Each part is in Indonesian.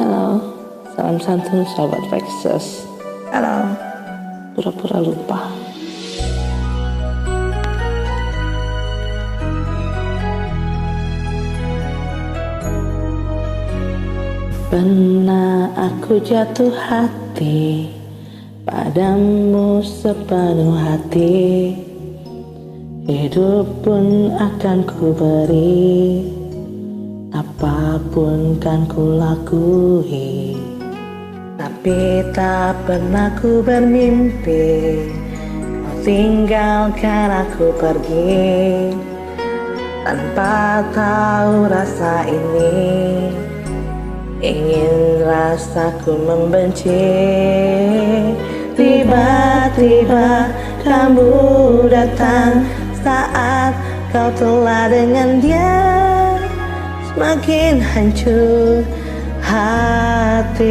Halo, salam santun sahabat Vexus. Halo. Pura-pura lupa. Pernah aku jatuh hati padamu sepenuh hati, hidup pun akan ku beri, apapun kan ku lakui. Tapi tak pernah ku bermimpi kau tinggalkan aku pergi, tanpa tahu rasa ini. Ingin rasaku membenci. Tiba-tiba kamu datang saat kau telah dengan dia. Semakin hancur hatiku.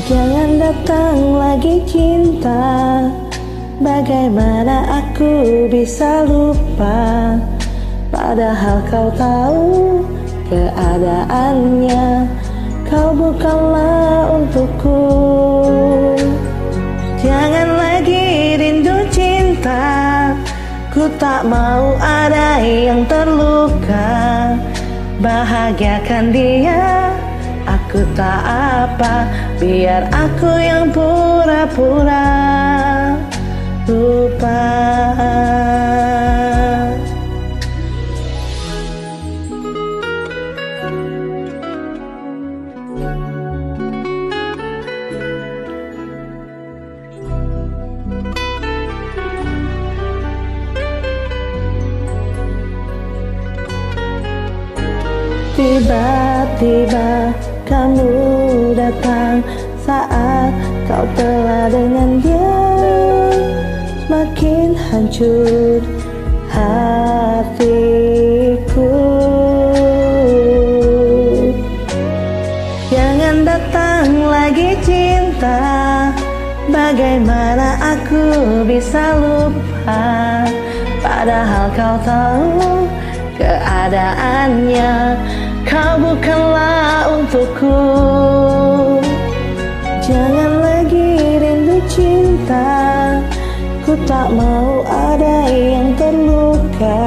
Jangan datang lagi cinta, bagaimana aku bisa lupa, padahal kau tahu keadaannya, kau bukanlah untukku. Jangan lagi rindu cinta, ku tak mau ada yang terluka. Bahagiakan dia, aku tak apa, biar aku yang pura-pura lupa. Tiba-tiba kamu datang saat kau telah dengan dia. Semakin hancur hatiku. Jangan datang lagi cinta, bagaimana aku bisa lupa, padahal kau tahu keadaannya, kau bukanlah untukku. Jangan lagi rindu cinta, ku tak mau ada yang terluka.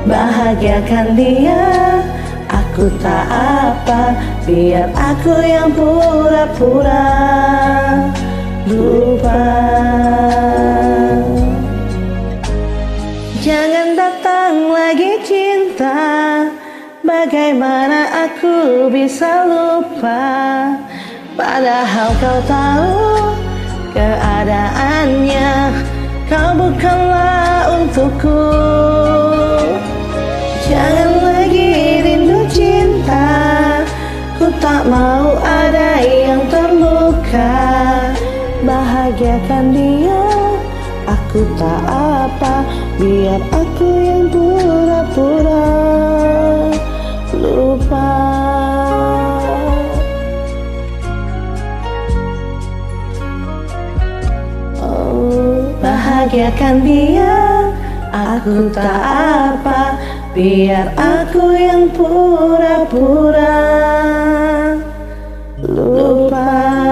Bahagiakan dia, aku tak apa, biar aku yang pura-pura lupa. Jangan datang lagi cinta, bagaimana aku bisa lupa, padahal kau tahu keadaannya, kau bukanlah untukku. Jangan lagi rindu cinta, ku tak mau ada yang terluka. Bahagiakan dia, aku tak apa, biar aku yang pura-pura lupa. Oh, bahagiakan dia, aku tak apa, biar aku yang pura-pura lupa.